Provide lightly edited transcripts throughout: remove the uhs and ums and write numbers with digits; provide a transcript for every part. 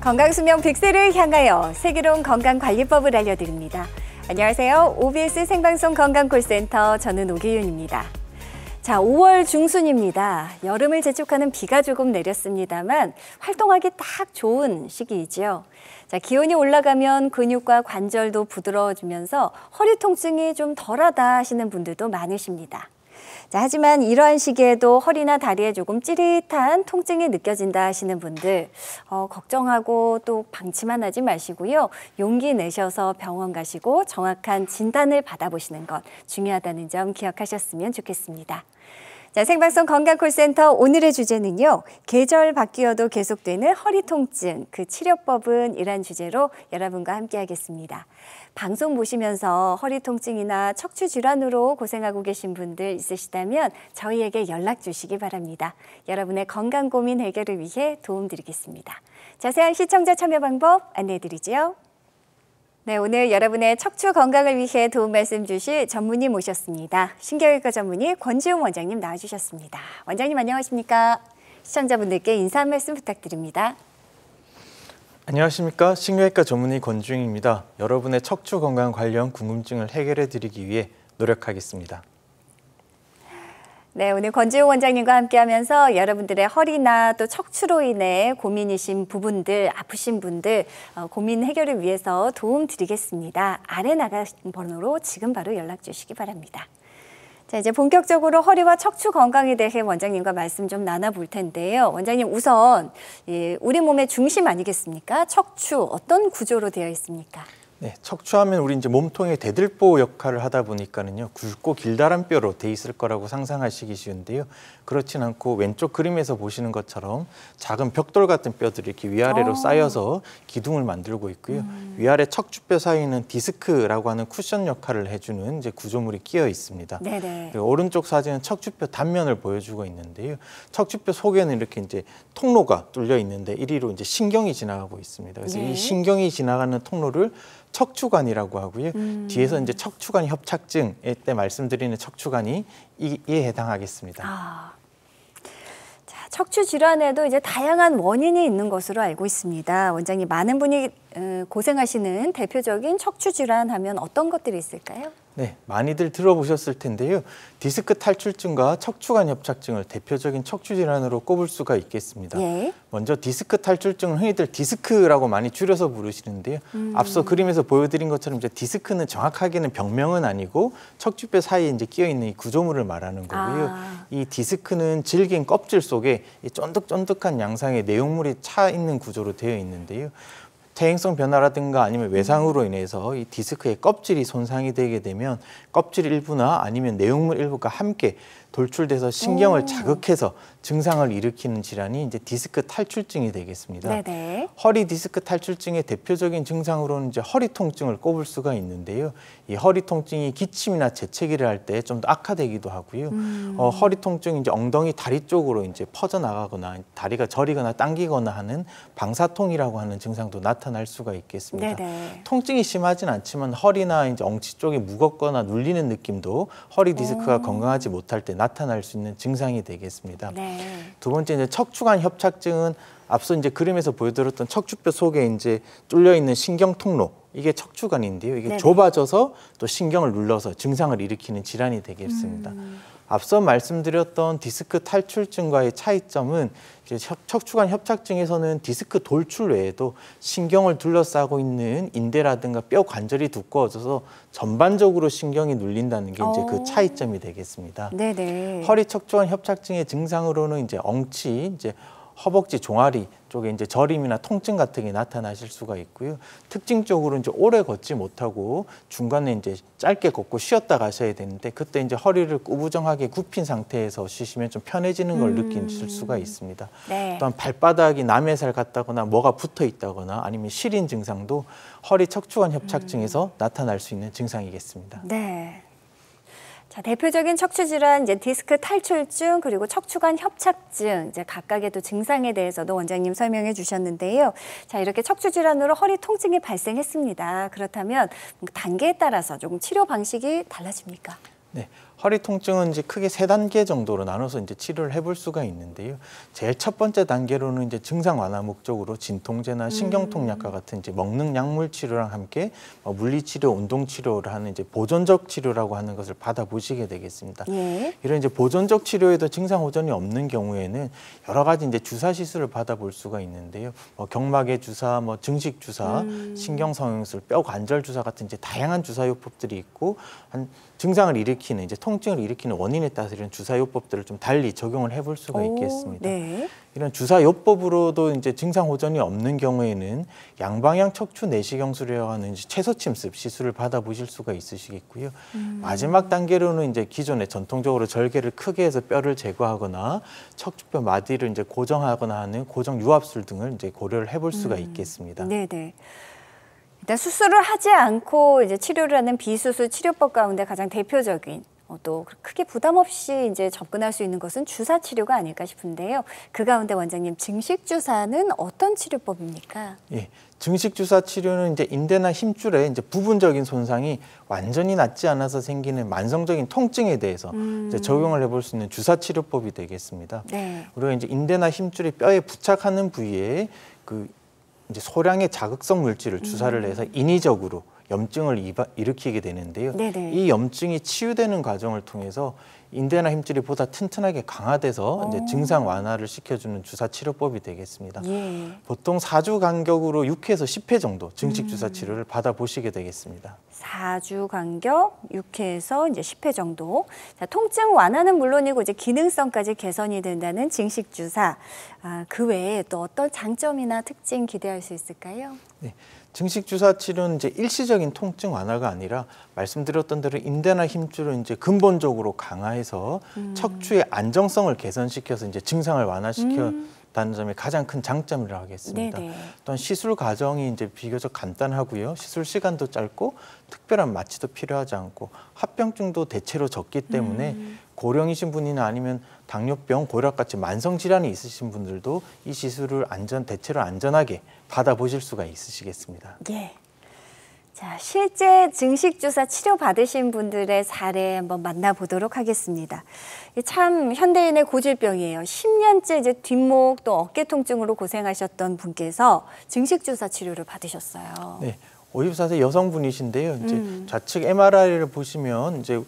건강수명 100세를 향하여 슬기로운 건강관리법을 알려드립니다. 안녕하세요. OBS 생방송 건강콜센터 저는 오기윤입니다. 자, 5월 중순입니다. 여름을 재촉하는 비가 조금 내렸습니다만 활동하기 딱 좋은 시기이지요. 자, 기온이 올라가면 근육과 관절도 부드러워지면서 허리 통증이 좀 덜하다 하시는 분들도 많으십니다. 자, 하지만 이러한 시기에도 허리나 다리에 조금 찌릿한 통증이 느껴진다 하시는 분들 걱정하고 또 방치만 하지 마시고요. 용기 내셔서 병원 가시고 정확한 진단을 받아보시는 것 중요하다는 점 기억하셨으면 좋겠습니다. 자, 생방송 건강콜센터 오늘의 주제는요. 계절 바뀌어도 계속되는 허리 통증, 그 치료법은 이란 주제로 여러분과 함께 하겠습니다. 방송 보시면서 허리 통증이나 척추 질환으로 고생하고 계신 분들 있으시다면 저희에게 연락 주시기 바랍니다. 여러분의 건강 고민 해결을 위해 도움드리겠습니다. 자세한 시청자 참여 방법 안내해드리죠. 네, 오늘 여러분의 척추 건강을 위해 도움 말씀 주실 전문의 모셨습니다. 신경외과 전문의 권지용 원장님 나와주셨습니다. 원장님 안녕하십니까? 시청자분들께 인사 한 말씀 부탁드립니다. 안녕하십니까? 신경외과 전문의 권지용입니다. 여러분의 척추 건강 관련 궁금증을 해결해 드리기 위해 노력하겠습니다. 네, 오늘 권지용 원장님과 함께하면서 여러분들의 허리나 또 척추로 인해 고민이신 부분들, 아프신 분들 고민 해결을 위해서 도움 드리겠습니다. 아래 나간 번호로 지금 바로 연락 주시기 바랍니다. 자, 이제 본격적으로 허리와 척추 건강에 대해 원장님과 말씀 좀 나눠볼 텐데요. 원장님 우선 우리 몸의 중심 아니겠습니까? 척추 어떤 구조로 되어 있습니까? 네, 척추하면 우리 이제 몸통의 대들보 역할을 하다 보니까는요 굵고 길다란 뼈로 돼 있을 거라고 상상하시기 쉬운데요. 그렇진 않고 왼쪽 그림에서 보시는 것처럼 작은 벽돌 같은 뼈들이 이렇게 위아래로 쌓여서 기둥을 만들고 있고요. 위아래 척추뼈 사이에는 디스크라고 하는 쿠션 역할을 해주는 이제 구조물이 끼어 있습니다. 네네. 그리고 오른쪽 사진은 척추뼈 단면을 보여주고 있는데요. 척추뼈 속에는 이렇게 이제 통로가 뚫려 있는데 이리로 이제 신경이 지나가고 있습니다. 그래서 이 신경이 지나가는 통로를 척추관이라고 하고요. 뒤에서 이제 척추관 협착증 때 말씀드리는 척추관이 이에 해당하겠습니다. 자, 척추 질환에도 이제 다양한 원인이 있는 것으로 알고 있습니다. 원장님 많은 분이 고생하시는 대표적인 척추 질환 하면 어떤 것들이 있을까요? 네, 많이들 들어보셨을 텐데요. 디스크 탈출증과 척추관 협착증을 대표적인 척추 질환으로 꼽을 수가 있겠습니다. 예. 먼저 디스크 탈출증은 흔히들 디스크라고 많이 줄여서 부르시는데요. 앞서 그림에서 보여드린 것처럼 이제 디스크는 정확하게는 병명은 아니고 척추뼈 사이에 이제 끼어 있는 이 구조물을 말하는 거고요. 이 디스크는 질긴 껍질 속에 이 쫀득쫀득한 양상의 내용물이 차 있는 구조로 되어 있는데요. 퇴행성 변화라든가 아니면 외상으로 인해서 이 디스크의 껍질이 손상이 되게 되면 껍질 일부나 아니면 내용물 일부가 함께 돌출돼서 신경을 자극해서 증상을 일으키는 질환이 이제 디스크 탈출증이 되겠습니다. 네네. 허리 디스크 탈출증의 대표적인 증상으로는 이제 허리 통증을 꼽을 수가 있는데요. 이 허리 통증이 기침이나 재채기를 할 때 좀 더 악화되기도 하고요. 허리 통증이 이제 엉덩이 다리 쪽으로 이제 퍼져 나가거나 다리가 저리거나 당기거나 하는 방사통이라고 하는 증상도 나타날 수가 있겠습니다. 네네. 통증이 심하진 않지만 허리나 이제 엉치 쪽이 무겁거나 눌리는 느낌도 허리 디스크가 건강하지 못할 때 나타날 수 있는 증상이 되겠습니다. 네. 두 번째 이제 척추관 협착증은 앞서 이제 그림에서 보여드렸던 척추뼈 속에 이제 뚫려 있는 신경 통로 이게 척추관인데요. 이게 네네. 좁아져서 또 신경을 눌러서 증상을 일으키는 질환이 되겠습니다. 앞서 말씀드렸던 디스크 탈출증과의 차이점은 이제 척추관 협착증에서는 디스크 돌출 외에도 신경을 둘러싸고 있는 인대라든가 뼈 관절이 두꺼워져서 전반적으로 신경이 눌린다는 게 이제 그 차이점이 되겠습니다. 네네. 허리 척추관 협착증의 증상으로는 이제 엉치, 이제 허벅지 종아리 쪽에 이제 저림이나 통증 같은 게 나타나실 수가 있고요. 특징적으로 이제 오래 걷지 못하고 중간에 이제 짧게 걷고 쉬었다 가셔야 되는데 그때 이제 허리를 구부정하게 굽힌 상태에서 쉬시면 좀 편해지는 걸 느끼실 수가 있습니다. 네. 또한 발바닥이 남의 살 같다거나 뭐가 붙어 있다거나 아니면 시린 증상도 허리 척추관 협착증에서 나타날 수 있는 증상이겠습니다. 네. 자, 대표적인 척추 질환 이제 디스크 탈출증 그리고 척추관 협착증 이제 각각의 또 증상에 대해서도 원장님 설명해 주셨는데요. 자, 이렇게 척추 질환으로 허리 통증이 발생했습니다. 그렇다면 단계에 따라서 조금 치료 방식이 달라집니까? 네, 허리 통증은 이제 크게 3단계 정도로 나눠서 이제 치료를 해볼 수가 있는데요. 제일 첫 번째 단계로는 이제 증상 완화 목적으로 진통제나 신경통약과 같은 이제 먹는 약물 치료랑 함께 물리치료, 운동치료를 하는 이제 보존적 치료라고 하는 것을 받아보시게 되겠습니다. 예. 이런 이제 보존적 치료에도 증상 호전이 없는 경우에는 여러 가지 이제 주사 시술을 받아볼 수가 있는데요. 경막의 주사, 증식 주사, 신경성형술, 뼈 관절 주사 같은 이제 다양한 주사요법들이 있고 증상을 일으키는 이제 통증을 일으키는 원인에 따라서 이런 주사요법들을 좀 달리 적용을 해볼 수가 있겠습니다. 네. 이런 주사요법으로도 이제 증상 호전이 없는 경우에는 양방향 척추 내시경술이라고 하는 채소 침습 시술을 받아보실 수가 있으시겠고요. 마지막 단계로는 이제 기존에 전통적으로 절개를 크게 해서 뼈를 제거하거나 척추뼈 마디를 이제 고정하거나 하는 고정 유압술 등을 이제 고려를 해볼 수가 있겠습니다. 네네. 일단 수술을 하지 않고 이제 치료를 하는 비수술 치료법 가운데 가장 대표적인 또 크게 부담 없이 이제 접근할 수 있는 것은 주사 치료가 아닐까 싶은데요. 그 가운데 원장님, 증식 주사는 어떤 치료법입니까? 예, 증식 주사 치료는 이제 인대나 힘줄에 이제 부분적인 손상이 완전히 낫지 않아서 생기는 만성적인 통증에 대해서 이제 적용을 해볼 수 있는 주사 치료법이 되겠습니다. 네. 우리가 이제 인대나 힘줄이 뼈에 부착하는 부위에 이제 소량의 자극성 물질을 주사를 해서 인위적으로 염증을 일으키게 되는데요. 네네. 이 염증이 치유되는 과정을 통해서 인대나 힘줄이 보다 튼튼하게 강화돼서 이제 증상 완화를 시켜주는 주사 치료법이 되겠습니다. 예. 보통 4주 간격으로 6회에서 10회 정도 증식 주사 치료를 받아보시게 되겠습니다. 4주 간격 6회에서 이제 10회 정도. 자, 통증 완화는 물론이고 이제 기능성까지 개선이 된다는 증식 주사. 그 외에 또 어떤 장점이나 특징 기대할 수 있을까요? 네. 증식 주사 치료는 이제 일시적인 통증 완화가 아니라 말씀드렸던 대로 인대나 힘줄을 이제 근본적으로 강화해서 척추의 안정성을 개선시켜서 이제 증상을 완화시켰다는 점이 가장 큰 장점이라고 하겠습니다. 네네. 또한 시술 과정이 이제 비교적 간단하고요. 시술 시간도 짧고 특별한 마취도 필요하지 않고 합병증도 대체로 적기 때문에 고령이신 분이나 아니면 당뇨병, 고혈압 같이 만성 질환이 있으신 분들도 이 시술을 대체로 안전하게 받아보실 수가 있으시겠습니다. 예. 자, 실제 증식 주사 치료 받으신 분들의 사례 한번 만나보도록 하겠습니다. 참 현대인의 고질병이에요. 10년째 이제 뒷목 또 어깨 통증으로 고생하셨던 분께서 증식 주사 치료를 받으셨어요. 네, 54세 여성분이신데요. 이제 좌측 MRI를 보시면 이제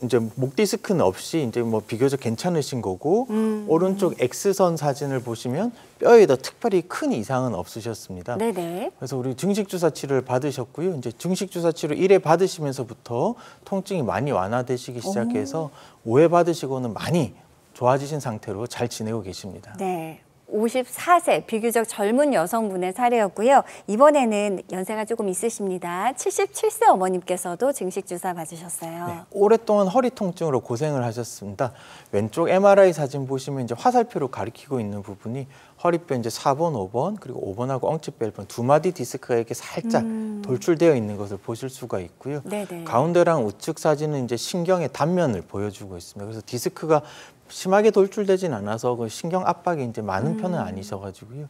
이제 목 디스크는 없이 이제 비교적 괜찮으신 거고 오른쪽 X선 사진을 보시면 뼈에도 특별히 큰 이상은 없으셨습니다. 네네. 그래서 우리 증식 주사 치료를 받으셨고요. 이제 증식 주사 치료 1회 받으시면서부터 통증이 많이 완화되시기 시작해서 5회 받으시고는 많이 좋아지신 상태로 잘 지내고 계십니다. 네. 54세 비교적 젊은 여성분의 사례였고요. 이번에는 연세가 조금 있으십니다. 77세 어머님께서도 증식 주사 맞으셨어요. 네, 오랫동안 허리 통증으로 고생을 하셨습니다. 왼쪽 MRI 사진 보시면 이제 화살표로 가리키고 있는 부분이 허리뼈 이제 4번, 5번 그리고 5번하고 엉치뼈 1번 두 마디 디스크가 이렇게 살짝 돌출되어 있는 것을 보실 수가 있고요. 네네. 가운데랑 우측 사진은 이제 신경의 단면을 보여주고 있습니다. 그래서 디스크가 심하게 돌출되진 않아서 그 신경 압박이 이제 많은 편은 아니셔가지고요.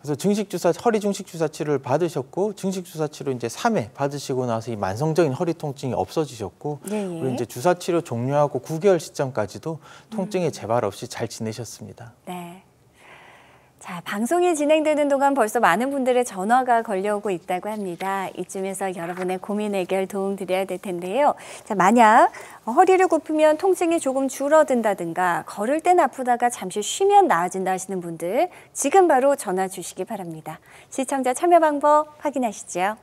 그래서 허리 증식 주사 치료를 받으셨고 증식 주사 치료 이제 3회 받으시고 나서 이 만성적인 허리 통증이 없어지셨고 그리고 이제 주사 치료 종료하고 9개월 시점까지도 통증의 재발 없이 잘 지내셨습니다. 네. 자, 방송이 진행되는 동안 벌써 많은 분들의 전화가 걸려오고 있다고 합니다. 이쯤에서 여러분의 고민 해결 도움 드려야 될 텐데요. 자, 만약 허리를 굽히면 통증이 조금 줄어든다든가 걸을 땐 아프다가 잠시 쉬면 나아진다 하시는 분들 지금 바로 전화 주시기 바랍니다. 시청자 참여 방법 확인하시죠.